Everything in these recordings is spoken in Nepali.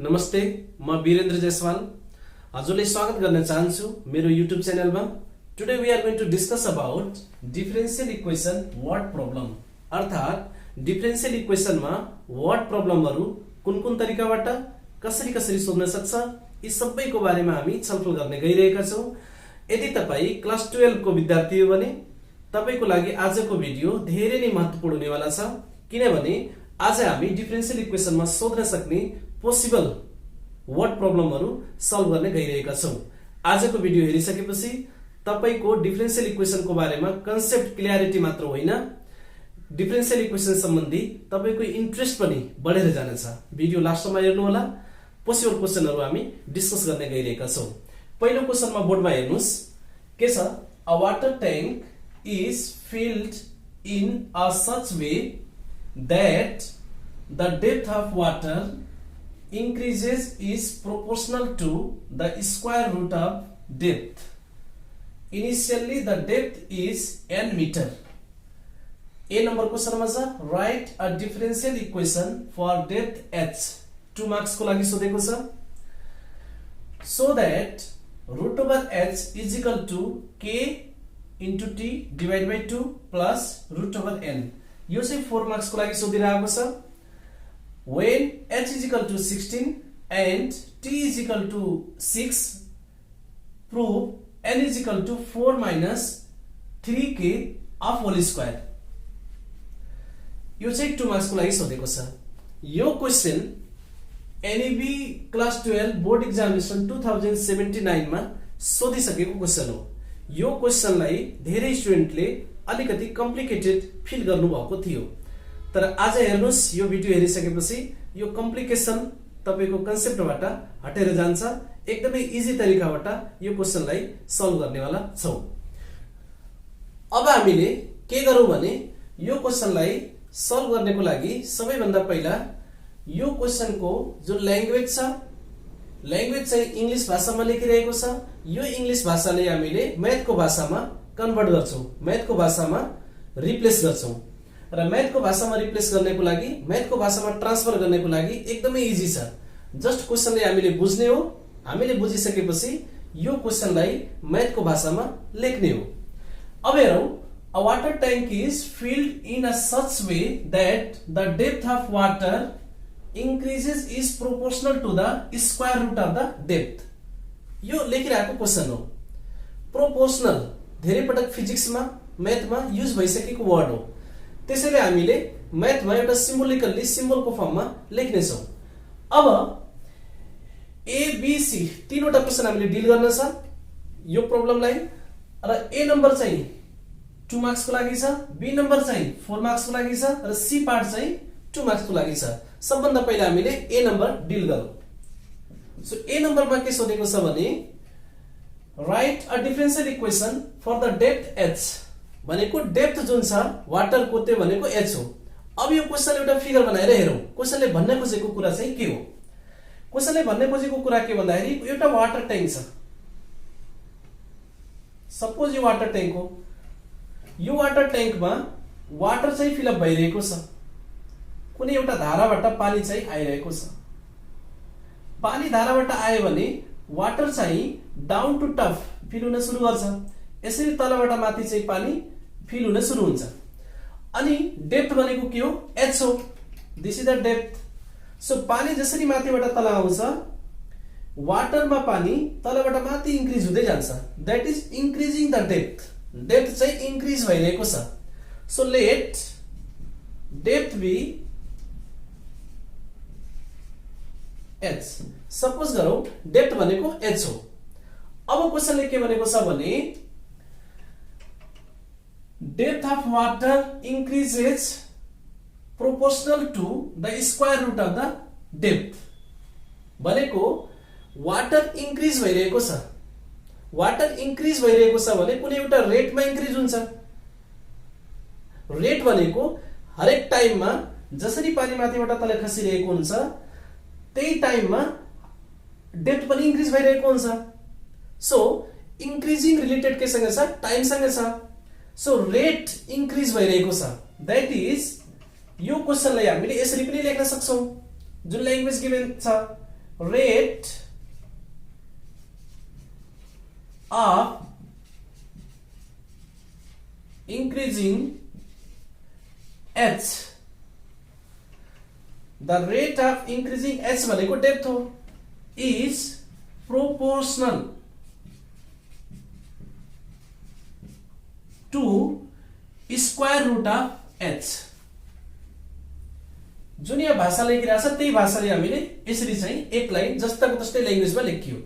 नमस्ते, म वीरेन्द्र जयसवाल हजुरले स्वागत गर्न चाहन्छु मेरो YouTube च्यानलमा। Today we are going to discuss about differential equation word problem, अर्थात डिफरेन्शियल इक्वेसनमा वर्ड प्रब्लमहरु कुन तरिकाबाट कसरी सोध्न सक्छ, यी सबैको बारेमा हामी छलफल गर्ने गइरहेका छौं। यदि तपाई क्लास 12 को विद्यार्थी हो भने तपाईको लागि आजको भिडियो धेरै नै महत्त्वपूर्ण हुनेवाला छ, किनभने आज हामी डिफरेन्शियल इक्वेसनमा सोध्न सक्ने पोसिबल वर्ड प्रब्लमहरु सल्भ गर्ने गइरहेका छौं। आजको भिडियो हेरिसकेपछि तपाईको डिफरेन्शियल इक्वेसनको बारेमा कन्सेप्ट क्ल्यारिटी मात्र होइन, डिफरेन्शियल इक्वेसन सम्बन्धी तपाईको इन्ट्रेस्ट पनि बढेर जानेछ। भिडियो लास्टसम्म हेर्नु होला। पोसिबल क्वेशनहरु हामी डिस्कस गर्ने गइरहेका छौं। पहिलो क्वेशनमा बोर्डमा हेर्नुस् के छ, a water tank is filled in a such way that the depth of water increases is proportional to the square root of depth. Initially the depth is n meter. A number question ma cha, write a differential equation for depth h. 2 marks ko लागि सोधेको छ। So that root over h is equal to k into t divided by 2 plus root over n. यो चाहिँ 4 मार्क्स को लागि सोधिरहेको छ। when h is equal to 16 and t is equal to 6 prove n is equal to 4 minus 3k of whole square. यो चाहिँ 2 मार्क्स को लागि सोधेको छ। यो question NEB class 12 board examination 2079 मा सोधिसकेको क्वेशन हो। यो क्वेशनलाई धेरै स्टुडेन्टले अलिकति कम्प्लिकेटेड फिल गर्नु भएको थियो, तर आज हेर्नुस् यो भिडियो हेरिसकेपछि यो कम्प्लिकेसन तपाईको कन्सेप्टबाट हटेर जान्छ। एकदमै इजी तरिकाबाट यो क्वेशनलाई सल्भ गर्नेवाला छौं। अब हामीले के गरौं भने यो क्वेशनलाई सल्भ गर्नको लागि सबैभन्दा पहिला यो क्वेशनको जुन ल्याङ्ग्वेज छ, ल्याङ्ग्वेज चाहिँ इंग्लिश भाषामा लेखिरहेको छ। यो इंग्लिश भाषाले हामीले म्याथको भाषामा कन्भर्ट गर्छौं, म्याथको भाषामा रिप्लेस गर्छौं। र म्याथको भाषामा रिप्लेस गर्नको लागि, म्याथको भाषामा ट्रान्सफर गर्नको लागि एकदमै इजी छ। जस्ट क्वेशनले हामीले बुझ्ने हो, हामीले बुझिसकेपछि यो क्वेशनलाई म्याथको भाषामा लेख्ने हो। अब हेरौं, a water tank is filled in a such way that the depth of water increases is proportional to the square root of the depth. यो लेखिरहेको क्वेशन हो। प्रोपोर्शनल धेरै पटक फिजिक्समा म्याथमा युज भइसकेको वर्ड हो, त्यसैले हामीले म्याथमा एउटा सिम्बोलिकली सिम्बलको फर्ममा लेख्ने छौं। अब ए बी सी तीनवटा क्वेशन हामीले डिल गर्न छ यो प्रब्लमलाई। र ए नम्बर चाहिँ 2 मार्क्स को लागि छ, बी नम्बर चाहिँ 4 मार्क्स को लागि छ र सी पार्ट चाहिँ 2 मार्क्स को लागि छ। सबभन्दा पहिला हामीले ए नम्बर डिल गरौं। सो ए नम्बरमा के सोधेको छ भने right a differential equation for the depth h, भनेको डेप्थ जुन छ वाटरको त्यो भनेको h हो। अब यो क्वेशनले एउटा फिगर बनाएर हेरौं, क्वेशनले भन्न खोजेको कुरा चाहिँ के हो। क्वेशनले भन्न खोजेको कुरा के भन्दाखेरि एउटा वाटर ट्याङ्क छ, सपोज यो वाटर ट्याङ्क हो। यो वाटर ट्याङ्कमा वाटर चाहिँ फिल अप भइरहेको छ, कुनै एउटा धाराबाट पानी चाहिँ आइरहेको छ। पानी धाराबाट आयो भने वाटर चाहिँ डाउन टु टप फिल हुन सुरु गर्छ, यसरी तलबाट माथि चाहिँ पानी फिल हुन सुरु हुन्छ। अनि डेप्थ भनेको के हो, h हो। This is the depth. So पानी जसरी माथिबाट तल आउँछ, वाटरमा पानी तलबाट माथि इन्क्रिज हुँदै जान्छ, that is increasing the depth. Depth चाहिँ इन्क्रिज भइरहेको छ। So let depth be h। सपोज गरौं डेप्थ भनेको h हो। अब क्वेशनले के भनेको छ भने depth of water increases proportional to the square root of the depth. भनेको वाटर इंक्रिज भइरहेको छ। वाटर इंक्रिज भइरहेको छ भने कुनै एउटा रेटमा इंक्रिज हुन्छ। रेट भनेको हरेक टाइममा जसरी पानी माथिबाट तल खसिरहेको हुन्छ त्यही टाइममा डेप्थ पनि इंक्रिज भइरहेको हुन्छ। सो इंक्रिजिङ रिलेटेड केसँग छ, टाइम सँग छ। सो रेट इंक्रिज भइरहेको छ, दैट इज यो क्वेशनलाई हामीले यसरी पनि लेख्न सक्छौं। जुन ल्याङ्ग्वेज गिभन छ rate of increasing h, the rate of increasing h भनेको डेप्थ हो, is proportional to square root of h। जुन यहाँ भाषा लेखिरहेछ त्यही भाषाले हामीले यसरी चाहिँ एक लाइन जस्ताको तस्तै ल्याङ्ग्वेजमा लेखियो।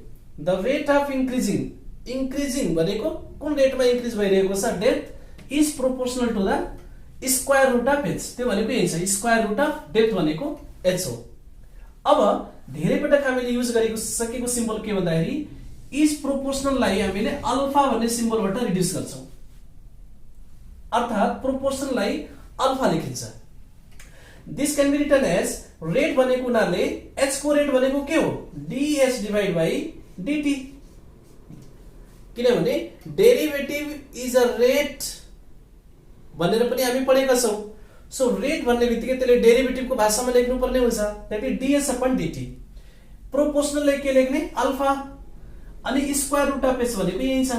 द रेट अफ इंक्रिजिङ भनेको कुन रेटमा इन्क्रिज भइरहेको छ, depth is proportional to the square root of h। त्यो भनेको यही छ, स्क्वायर रुट अफ डेप्थ भनेको h हो। अब धेरै पटक हामीले युज गरेको सकेको सिम्बल के भन्दाखेरि इज प्रोपोर्सनललाई हामीले अल्फा भन्ने सिम्बलबाट रिड्युस गर्छौं, अर्थात प्रोपोर्सनललाई अल्फा लेखिन्छ। This can be written as rate भनेको हुनाले h को रेट भनेको के हो, dh डिवाइड बाइ dt, किनभने डेरिभेटिभ इज अ रेट भनेर पनि हामी पढेका छौं। सो रेट भन्ने बित्तिकै त्यसले डेरिभेटिभको भाषामा लेख्नु पर्ने हुन्छ, that is dh upon dt। प्रोपोर्सनललाई के लेख्ने, अल्फा, अनि स्क्वायर रुट अफ h भनेको यही छ।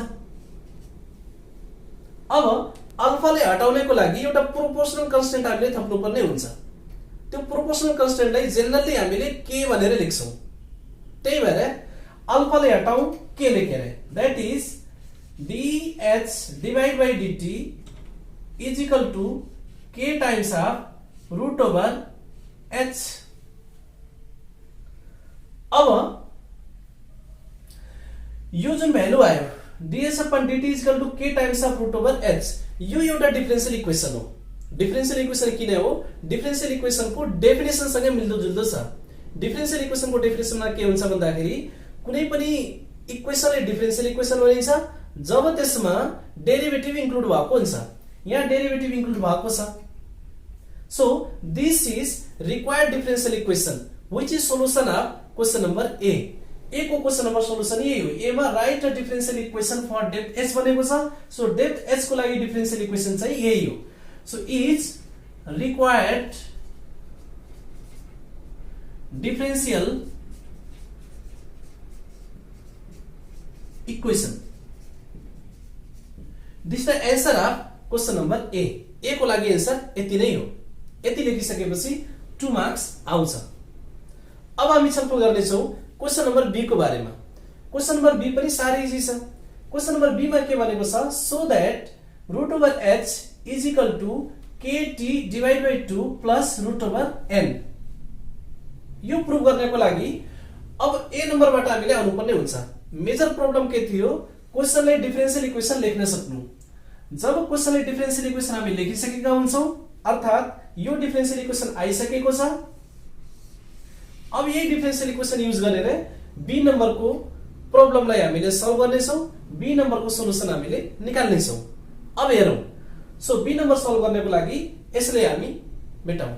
अब अल्फाले हटाउनको लागि एउटा प्रोपोर्सनल कन्स्टेन्ट हामीले थप्नु पर्ने हुन्छ। त्यो प्रोपोर्सनल कन्स्टेन्टलाई जेनरली हामीले के भनेर लेख्छौं, त्यही भएर अल्फाले हटाऊ के लेखेर, that is dh divide by dt is equal to k times of root over h। अब यो जुन भ्यालु आयो dh upon dt is equal to k times of root over h, यो एउटा डिफरेंशियल इक्वेशन हो। डिफरेंशियल इक्वेशन किन हो, डिफरेंशियल इक्वेशन को डेफिनेसन सँगै मिल्दोजुल्दो छ। डिफरेंशियल इक्वेशन को डेफिनेसनमा के हुन्छ भन्दाखेरि कुनै पनि इक्वेशनले डिफरेंशियल इक्वेशन भनिन्छ जब त्यसमा डेरिभेटिभ इन्क्लुड भएको हुन्छ। यहाँ डेरिभेटिभ इन्क्लुड भएको छ। So this is required differential equation which is solution of question number A. A को क्वेशन नम्बर सोलुसन यही हो। ए मा write a differential equation for depth h भनेको छ। सो डेप्थ h को लागि डिफरेंशियल इक्वेशन चाहिँ यही हो। So is required differential equation. This the answer of question number A. A को लागि आन्सर यति नै हो। यति लेखिसकेपछि 2 मार्क्स आउँछ। अब हामी छलफल गर्ने छौं क्वेशन नम्बर बी को बारेमा। क्वेशन नम्बर बी पनि सारै इजी छ। क्वेशन नम्बर बी मा के भनेको छ, so that root over h is equal to kt divide by 2 plus root over n। यो प्रुभ गर्नको लागि अब ए नम्बरबाट हामीले आउनु पर्ने हुन्छ। मेजर प्रब्लम के थियो, क्वेशनले डिफरेंशियल इक्वेशन लेख्न सक्नु। जब क्वेशनले डिफरेंशियल इक्वेशन हामी लेखिसकेका हुन्छौं, अर्थात यो डिफरेंशियल इक्वेशन आइसकेको छ, अब यही डिफरेंशियल इक्वेशन युज गरेर बी नम्बर को प्रब्लमलाई हामीले सल्भ गर्ने छौं। बी नम्बर को सोलुसन हामीले निकाल्ने छौं। अब हेरौं। सो बी नम्बर सल्भ गर्नको लागि यसले हामी मेटाउँ।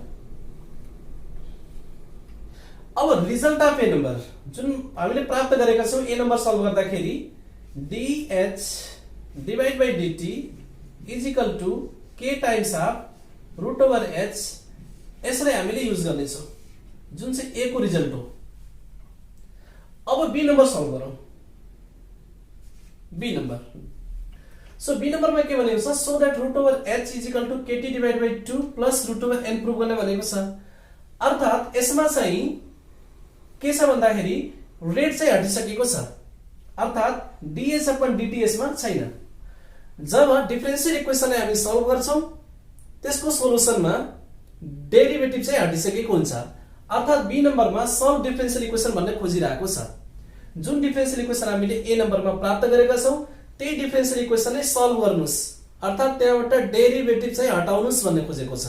अब रिजल्ट अफ ए नम्बर जुन हामीले प्राप्त गरेका छौं, ए नम्बर सल्भ गर्दाखेरि dh divide by dt is equal to k times of root over h, यसलाई हामीले युज गर्ने छौं जुन चाहिँ ए को रिजल्ट हो। अब बी नम्बर सल्भ गरौँ। बी नम्बर, सो बी नम्बरमा के भनेको छ, so that root over h is equal to kt divide by 2 plus root over n prove गर्ने भनेको छ। अर्थात यसमा चाहिँ के छ भन्दाखेरि रेट चाहिँ हटिसकेको छ, अर्थात dh अपन dt यसमा छैन। जब डिफरेंशियल इक्वेशनलाई हामी सल्भ गर्छौं त्यसको सोलुसनमा डेरिभेटिभ चाहिँ हटिसकेको हुन्छ, अर्थात बी नम्बरमा सल्भ डिफरेंशियल इक्वेशन भन्ने खोजिरहेको छ। जुन डिफरेंशियल इक्वेशन हामीले ए नम्बरमा प्राप्त गरेका छौं त्यही डिफरेंशियल इक्वेशनलाई सल्भ गर्नुस्, अर्थात त्यहाँबाट डेरिभेटिभ चाहिँ हटाउनुस् भन्ने खोजेको छ।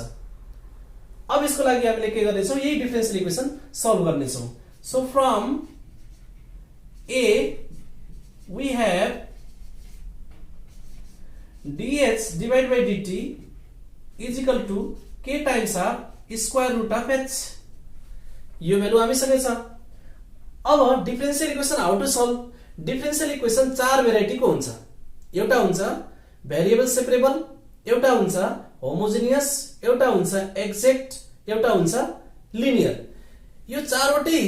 अब यसको लागि हामीले के गर्ने छौं, यही डिफरेंशियल इक्वेशन सल्भ गर्ने छौं। So from A we have dh divide by dt is equal to k times of square root of h। यो भ्यालु हामीसँगै छ। अब differential equation how to solve. Differential equation 4 variety को हुन्छ। एउटा हुन्छ भेरिएबल सेपरेबल, एउटा हुन्छ होमोजेनियस, एउटा हुन्छ एक्जेक्ट, एउटा हुन्छ लिनियर। यो चारवटै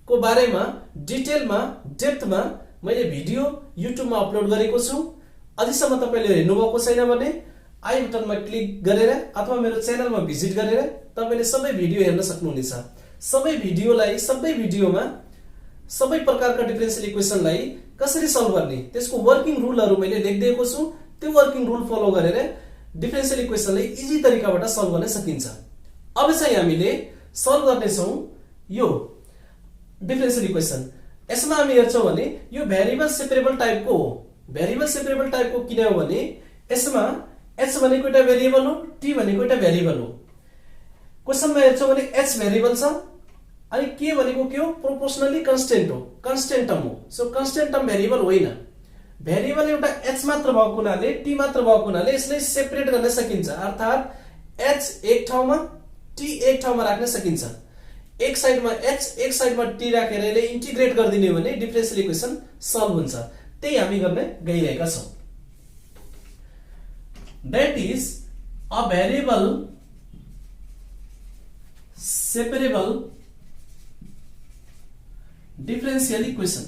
को बारेमा डिटेलमा डेप्थमा मैले भिडियो युट्युबमा अपलोड गरेको छु। अझैसम्म तपाईले हेर्नु भएको छैन भने आई बटनमा क्लिक गरेर अथवा मेरो च्यानलमा भिजिट गरेर तपाईले सबै भिडियो हेर्न सक्नुहुनेछ। सबै भिडियोमा सबै प्रकारका डिफरेन्शियल इक्वेसनलाई कसरी सल्भ गर्ने त्यसको वर्किङ रुलहरु मैले लेखिदिएको छु। त्यो वर्किङ रुल फलो गरेर डिफरेन्शियल इक्वेसनलाई इजी तरिकाबाट सल्भ गर्न सकिन्छ। अब चाहिँ हामीले सल्भ गर्ने छौं यो डिफरेन्शियल इक्वेसन। यसमा हामी हेर्छौं भने यो भेरिएबल सेपरेबल टाइपको हो। भेरिएबल सेपरेबल टाइपको किन हो भने यसमा h भनेको एउटा भेरिएबल हो, t भनेको एउटा भेरिएबल हो। क्वेशनमा हेर्छौं भने h भेरिएबल छ अनि k भनेको के हो, प्रोपोर्सनली कन्स्टेन्ट हो, कन्स्टेन्ट टर्म हो। सो कन्स्टेन्ट टर्म भेरिएबल होइन। भेरिएबल एउटा h मात्र भएको हुनाले t मात्र भएको हुनाले यसलाई सेपरेट गर्न सकिन्छ। अर्थात h एक ठाउँमा t एक ठाउँमा राख्न सकिन्छ। एक साइडमा h एक साइडमा t राखेर यसले इन्टिग्रेट गर्दिने हो भने डिफरेन्शियल इक्वेसन सल्भ हुन्छ। त्यही हामी गर्न गइरहेका छौं। That is a variable separable differential equation.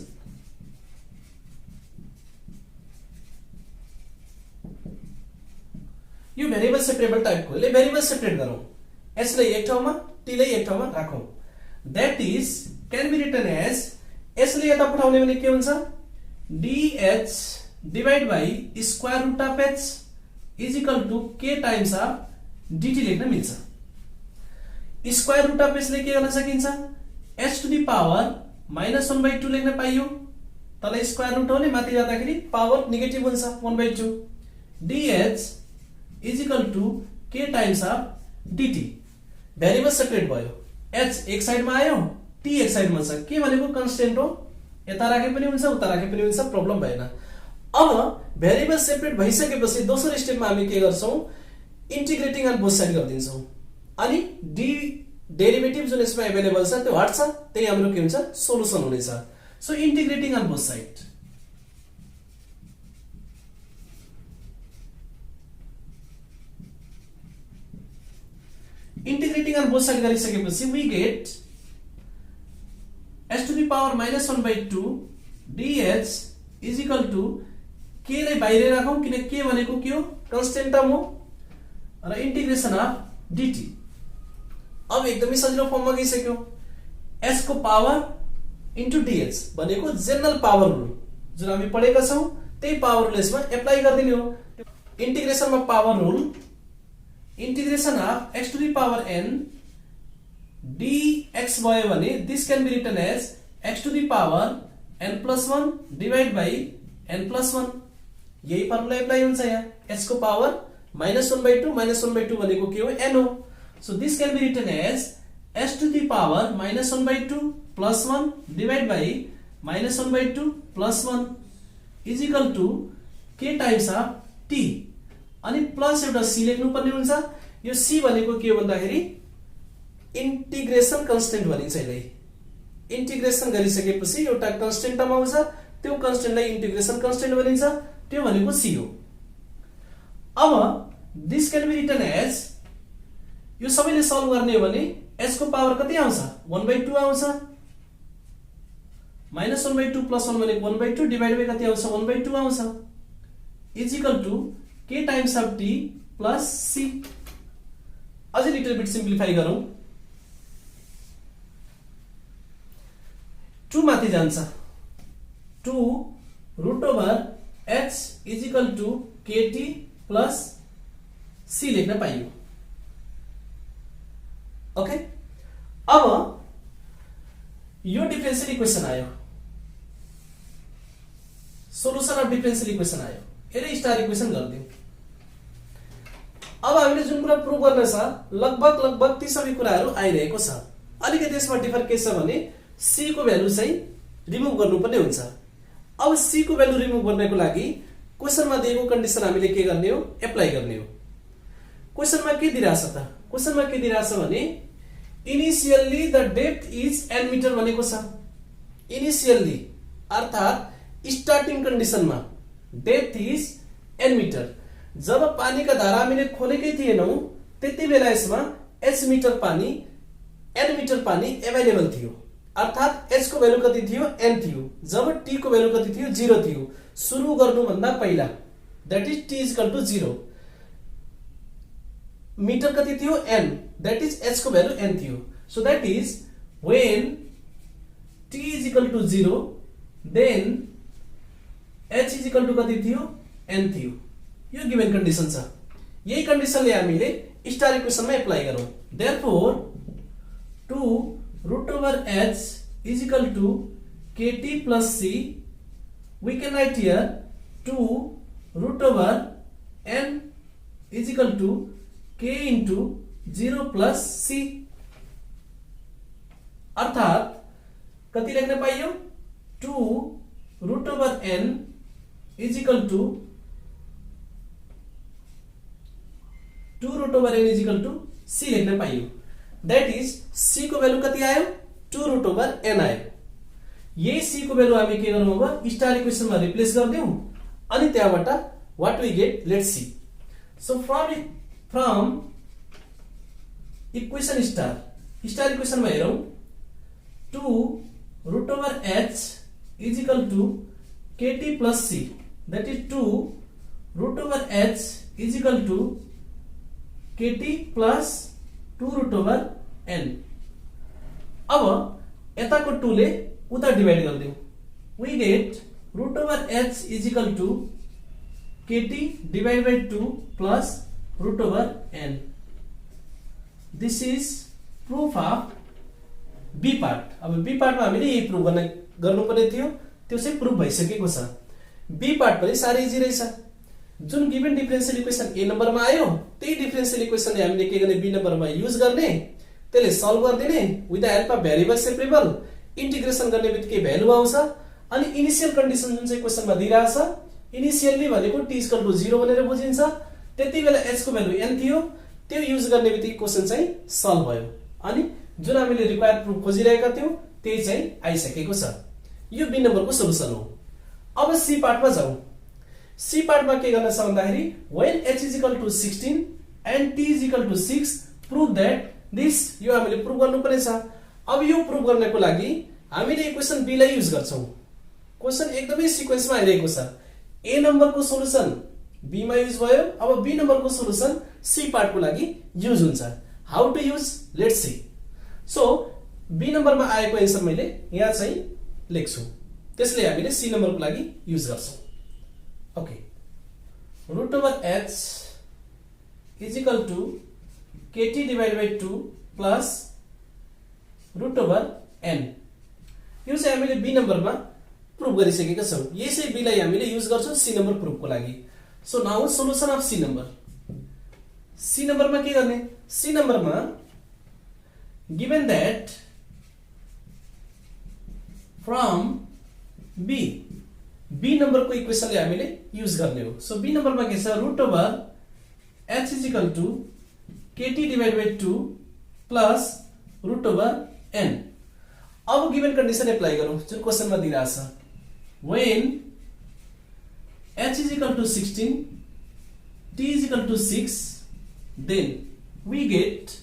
यो भेरिएबल सेपरेबल टाइपको ले भेरिएबल सेपरेट गरौं। h लाई एक ठाउँमा t लाई एक ठाउँमा राखौं। That is can be written as s ले यता पठाउने भने के हुन्छ, dh divided by square root of h is equal to k times of dt लेख्न मिल्छ। स्क्वायर रुट अफ h ले के गर्न सकिन्छ, h to the power -1/2 लेख्न पाइयो। तल स्क्वायर रुट हो नि माथि जाँदाखेरि पावर नेगेटिभ हुन्छ 1/2। dh is equal to k times of dt। Variable separate भयो। h एक साइडमा आयो, t एक साइडमा छ। के भनेको कन्स्टेन्ट हो, यता राखे पनि हुन्छ उता राखे पनि हुन्छ, प्रब्लम भएन। अब भेरिएबल सेपरेट भइसकेपछि दोस्रो स्टेपमा हामी के गर्छौं, इन्टिग्रेटिङ अन बोथ साइड गर्दिन्छौं अनि डी डेरिभेटिभ जुन यसमा अवेलेबल छ त्यो हट्छ। त्यही हाम्रो के हुन्छ, सोलुसन हुनेछ। So integrating on both side. Integrating on both side गरिसकेपछि we get h to the power -1/2 dh is equal to k लाई बाहिर राखौं किन k भनेको के हो, कन्स्टेन्ट टर्म हो, र इन्टिग्रेसन अफ dt। अब एकदमै सजिलो फर्ममा गइसक्यो। h को पावर इन्टु dh भनेको जनरल पावर रुल जुन हामी पढेका छौं त्यही पावर रुल यसमा एप्लाई गर्दिने हो। इन्टिग्रेसनमा power rule, integration of x to the power n dx भयो भने this can be written as x to the power n plus 1 divided by n plus 1। यही फर्मुला एप्लाई हुन्छ यहाँ। h को पावर -1/2 भनेको के हो, n हो। So this can be written as h to the power -1/2 plus 1 divided by -1/2 plus 1 is equal to k times of t। अनि प्लस एउटा c लेख्नु पर्ने हुन्छ। यो c भनेको के हो भन्दाखेरि इन्टिग्रेसन कन्स्टेन्ट भनिन्छ यसलाई। इन्टिग्रेसन गरिसकेपछि एउटा कन्स्टेन्ट टर्म आउँछ, त्यो कन्स्टेन्टलाई इन्टिग्रेसन कन्स्टेन्ट भनिन्छ, त्यो भनेको c हो। अब this can be written as, यो सबैले सल्भ गर्ने हो भने h को पावर कति आउँछ, 1/2 आउँछ। -1/2 + 1 भनेको 1/2 डिवाइड बाइ कति आउँछ, 1/2 आउँछ is equal to k times of t plus c। अझै लिटल बिट सिम्प्लिफाई गरौं। 2 माथि जान्छ, 2 root over h is equal to kt plus c लेख्न पाइयो। ओके, अब यो डिफरेन्शियल इक्वेसन आयो, सोलुसन अफ डिफरेन्शियल इक्वेसन आयो। यसले स्टार इक्वेसन गर्दियौ। अब हामीले जुन कुरा प्रुभ गर्न छ लगभग ती सबै कुराहरू आइरहेको छ। अलिकति यसमा डिफर के छ भने c को भ्यालु चाहिँ रिमुभ गर्नुपर्ने हुन्छ। अब c को भ्यालु रिमुभ गर्नको लागि क्वेशनमा दिएको कन्डिसन हामीले के गर्ने हो, एप्लाई गर्ने हो। क्वेशनमा के दिइराछ त, क्वेशनमा के दिइराछ भने initially the depth is n metre भनेको छ। इनिशियली अर्थात स्टार्टिङ कन्डिसनमा डेप्थ इज n मिटर। जब पानीका धारा हामीले खोलेकै थिएनौं त्यति बेला यसमा h मिटर पानी n मिटर पानी अवेलेबल थियो। अर्थात h को भ्यालु कति थियो n थियो जब t को भ्यालु कति थियो 0 थियो सुरु गर्नु भन्दा पहिला that is t equal to 0 metre कति थियो n दैट इज h को भ्यालु n थियो so that is when t is equal to 0 then h is equal to कति थियो n थियो यो गिवन कन्डिसन छ यही कन्डिसनले हामीले स्टार इक्वेसनमा एप्लाई गरौं therefore 2 root over h is equal to kt plus c we can write here 2 root over n is equal to k into 0 plus c अर्थात कति लेख्न पाइयो 2 root over n is equal to 2 root over n is equal to c लेख्न पाइयो दैट इज c को भ्यालु कति आयो 2 root over n आयो यही c को भ्यालु हामी के गरौँ अब स्टार इक्वेसनमा रिप्लेस गर्दियौ अनि त्यहाँबाट what we get let's see so from equation star इक्वेसनमा हेरौं 2 root over h is equal to kt plus c that is 2 root over h is equal to kt plus 2 root over n अब यताको 2 ले उता divide गर्दियौ we get root over h is equal to kt divided by 2 plus root over n this is proof of B part अब बी पार्टमा हामीले यही प्रुफ गर्नुपर्ने थियो त्यो चाहिँ प्रुफ भइसकेको छ बी पार्ट पनि सारै इजी रहेछ जुन गिवन डिफरेन्शियल इक्वेसन ए नम्बरमा आयो त्यही डिफरेन्शियल इक्वेसनले हामीले के गर्ने बी नम्बरमा युज गर्ने त्यसले सल्भ गरिदिने with the help of variable separable integration गर्ने बित्तिकै भ्यालु आउँछ अनि इनिशियल कन्डिसन जुन चाहिँ क्वेसनमा दिइराछ इनिशियली भनेको t इक्वल टु 0 भनेर बुझिन्छ त्यतिबेला h को भ्यालु n थियो त्यो युज गर्ने बित्तिकै क्वेसन चाहिँ सल्भ भयो अनि जुन हामीले रिक्वायर्ड प्रुफ खोजिरहेका थियौ त्यही चाहिँ आइसकेको छ यो बी नम्बरको सोलुसन हो अब सी पार्टमा जाउँ सी पार्टमा के गर्न छ भन्दाखेरि when h is equal to 16 and t is equal to 6 prove that this यो हामीले प्रुफ गर्नुपर्ने छ अब यो प्रुफ गर्नको लागि हामीले इक्वेसन बी लाई युज गर्छौं क्वेसन एकदमै सिक्वेन्समा आइरहेको छ ए नम्बरको सोलुसन बी मा युज भयो अब बी नम्बरको सोलुसन सी पार्टको लागि युज हुन्छ how to use let's see so B नम्बरमा आएको एन्सर मैले यहाँ चाहिँ लेख्छु त्यसले हामीले सी नम्बरको लागि युज गर्छौं okay root over h is equal to kt divided by 2 plus root over n यो चाहिँ हामीले बी नम्बरमा प्रुफ गरिसकेका छौं यसै बी लाई हामीले युज गर्छौं सी नम्बर प्रुफको लागि so now solution of C नम्बरमा के गर्ने सी नम्बरमा given that from b number को इक्वेसन ले हामीले युज गर्ने हो सो b नम्बरमा के छ root over h is equal to kt divided by 2 plus root over n अब गिवन कन्डिसन एप्लाई गरौँ जुन क्वेसनमा दिइराछ when h is equal to 16 t is equal to 6 then we get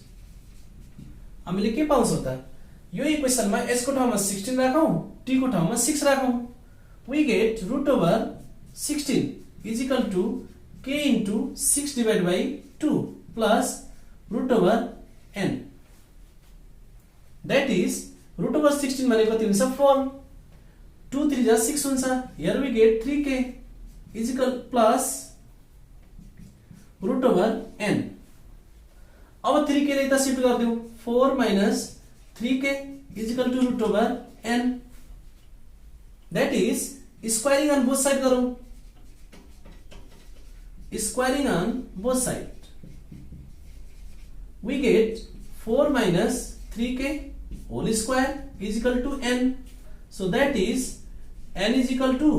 हामीले के पाउँछौं त यो इक्वेसनमा h को ठाउँमा 16 राखौं t को ठाउँमा 6 राखौं we get root over 16 is equal to k into 6 divided by 2 plus root over n that is root over 16 भने कति हुन्छ 4 2 3 जा 6 हुन्छ here we get 3k is equal plus root over n अब 3k ले त shift गर्दियौ 4 minus 3k is equal to root over n that is squaring on both side गरौं squaring on both side we get 4 minus 3k whole square is equal to n so that is n is equal to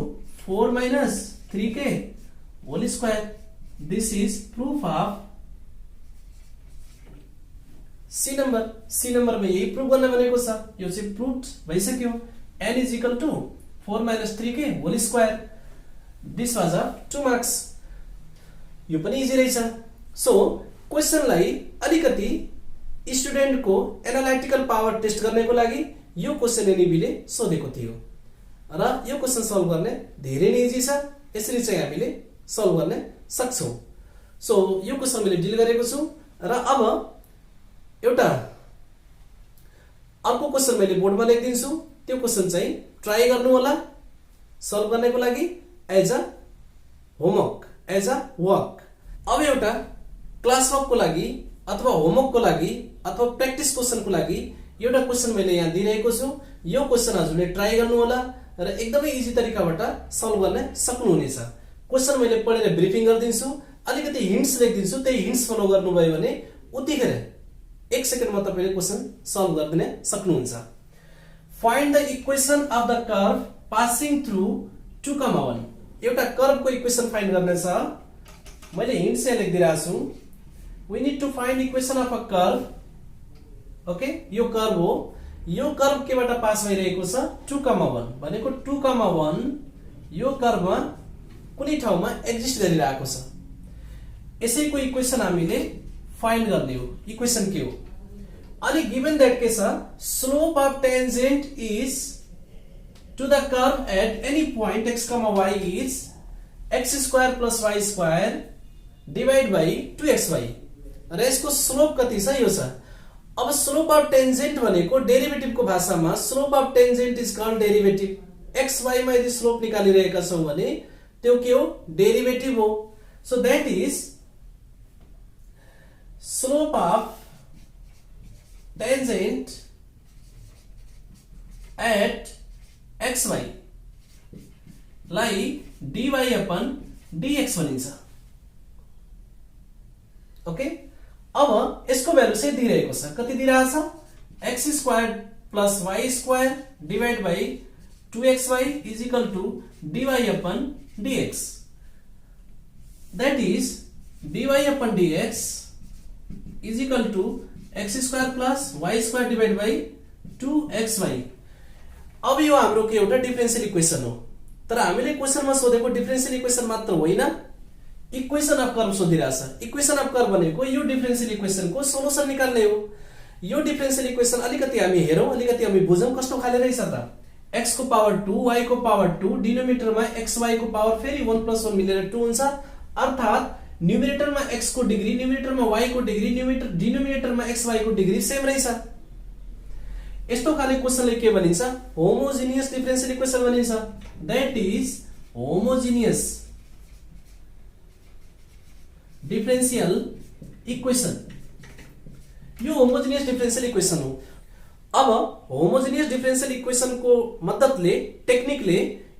4 minus 3k whole square this is proof of C number में यही प्रूफ गर्न भनेको छ यो चाहिँ प्रूफ भइसक्यो n is equal to 4 minus 3k whole square this was a 2 marks यो पनि इजी रहेछ सो क्वेशनलाई अलिकति स्टुडेन्ट को एनालाइटिकल पावर टेस्ट गर्नको लागि यो क्वेशन एनईबीले सोधेको थियो र यो क्वेशन सल्भ गर्ने धेरै नै इजी छ। यसरी चाहिँ हामीले सल्भ गर्ने सक्छौं। सो यो क्वेशन मैले डिल गरेको छु र अब एउटा अर्को क्वेशन मैले बोर्डमा लेखिदिन्छु। त्यो क्वेशन चाहिँ ट्राई गर्नु होला सल्भ गर्नको लागि as a homework, as a work. अब एउटा क्लास वर्कको लागि अथवा होमवर्कको लागि अथवा प्र्याक्टिस क्वेशनको लागि एउटा क्वेशन मैले यहाँ दिइरहेको छु। यो क्वेशन हजुरले ट्राई गर्नु होला र एकदमै इजी तरिकाबाट सल्भ गर्न सक्नुहुनेछ। क्वेशन मैले पढेर ब्रिफिङ गरिदिन्छु, अलिकति हिन्ट्स लेखिदिन्छु, त्यही हिन्ट्स फलो गर्नुभयो भने उतिखेर 1 सेकेन्डमा तपाईले क्वेशन सल्भ गर्दिन सक्नुहुन्छ। Find the equation of the curve passing through 2,1। एउटा कर्वको इक्वेसन फाइन्ड गर्ने छ। मैले हिन्ट्स यहाँ लेखिदिरहेको छु। We need to find equation of a curve. Okay, यो कर्व हो। यो कर्व केबाट पास भइरहेको छ 2,1 भनेको 2,1 यो कर्वमा कुनै ठाउँमा एक्जिस्ट गरिरहेको छ। यसैको इक्वेसन हामीले फाइन्ड गर्ने हो। इक्वेसन के हो? अनि गिवन दैट के छ slope of tangent is to the curve at any point x, y is x² + y² divide by 2xy। र यसको स्लोप कति छ यो छ। अब स्लोप अफ टेन्जेन्ट भनेको डेरिभेटिभको भाषामा slope of tangent is called derivative. x y मा यदि स्लोप निकालिरहेका छौं भने त्यो के हो? डेरिभेटिभ हो। So that is slope of tangent at xy लाई dy upon dx भनिन्छ। ओके, अब यसको भ्यालु चाहिँ दिइरहेको छ। कति दिइरहेको छ? x² + y² divide by 2xy is equal to dy upon dx। That is dy upon dx is equal to x² + y² divide by 2xy। अब यो हाम्रो के एउटा डिफरेन्शियल इक्वेसन हो। तर हामीले क्वेशनमा सोधेको डिफरेन्शियल इक्वेसन मात्र होइन, इक्वेसन अफ कर्व सोधिरहेछ। इक्वेसन अफ कर्व भनेको यो डिफरेन्शियल इक्वेसनको सोलुसन निकाल्ने हो। यो डिफरेन्शियल इक्वेसन अलिकति हामी हेरौं, अलिकति हामी बुझौं कस्तो खाले रहेछ त। x को पावर 2, y को पावर 2, डिनोमिनेटरमा xy को पावर फेरि 1 + 1 मिलेर 2 हुन्छ। अर्थात न्यूमिनेटरमा x को डिग्री, न्यूमिनेटरमा y को डिग्री, डिनोमिनेटरमा xy को डिग्री सेम रहेछ। यस्तो खाले क्वेशनले के भनिन्छ? होमोजिनियस डिफरेन्शियल इक्वेसन भनिन्छ। That is homogeneous differential equation. यो होमोजिनियस डिफरेन्शियल इक्वेसन हो। अब होमोजिनियस डिफरेन्शियल इक्वेसनको मद्दतले, टेक्निकले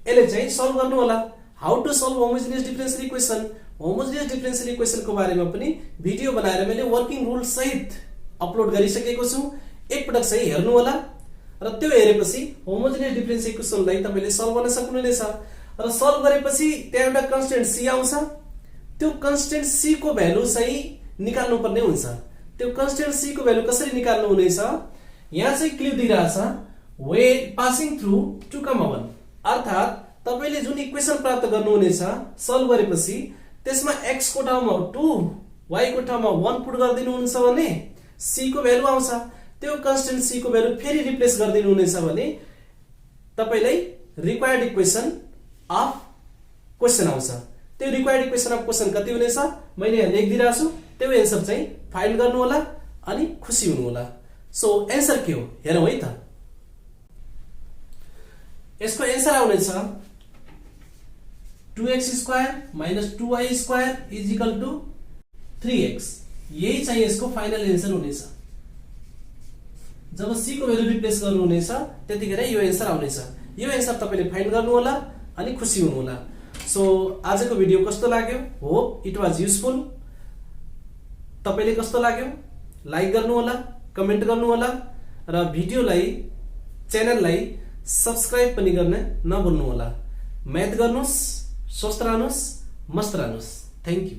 यसले चाहिँ सल्भ गर्नु होला। How to solve homogeneous differential equation. Homogeneous differential इक्वेसनको बारेमा पनि भिडियो बनाएर मैले वर्किङ रुल सहित अपलोड गरिसकेको छु। एकपटक चाहिँ हेर्नु होला र त्यो हेरेपछि होमोजिनियस डिफरेन्शियल इक्वेसनलाई तपाईले सल्भ गर्न सक्नुहुनेछ। र सल्भ गरेपछि त्यहाँ एउटा कन्स्टेन्ट c आउँछ। त्यो कन्स्टेन्ट c को भ्यालु चाहिँ निकाल्नु पर्ने हुन्छ। त्यो कन्स्टेन्ट c को भ्यालु कसरी निकाल्नु हुनेछ? यहाँ चाहिँ क्लियर दिइरहेछ वे पासिङ थ्रु 2,1। अर्थात तपाईले जुन इक्वेसन प्राप्त गर्नुहुनेछ सल्भ गरेपछि त्यसमा x को ठाउँमा 2, y को ठाउँमा 1 पुट गरिदिनु हुन्छ भने c को भ्यालु आउँछ। त्यो कन्स्टेन्ट c को भ्यालु फेरि रिप्लेस गरिदिनु हुनेछ भने तपाईलाई रिक्वायर्ड इक्वेसन अफ क्वेशन आउँछ। त्यो रिक्वायर्ड इक्वेसन अफ क्वेशन कति हुनेछ मैले यहाँ लेखिदिरहेको छु। त्यो एन्सर चाहिँ फाइन्ड गर्नु होला अनि खुसी हुनु होला। सो एन्सर के हो हेरौँ है त। यसको एन्सर आउनेछ 2x² - 2y² is equal to 3x। यही चाहिँ यसको फाइनल एन्सर हुनेछ। जब c को भ्यालु रिप्लेस गर्नु हुनेछ त्यतिखेर यो एन्सर आउनेछ। यो एन्सर तपाईले फाइन्ड गर्नु होला अनि खुसी हुनु होला। सो आजको भिडियो कस्तो लाग्यो? Hope it was useful. तपाईले कस्तो लाग्यो? लाइक गर्नु होला, कमेन्ट गर्नु होला र भिडियोलाई, च्यानललाई सब्स्क्राइब पनि गर्न नभुल्नु होला। म्याथ गर्नुस्, स्वस्थ रहनुस्, मस्त रहनुस्। Thank you.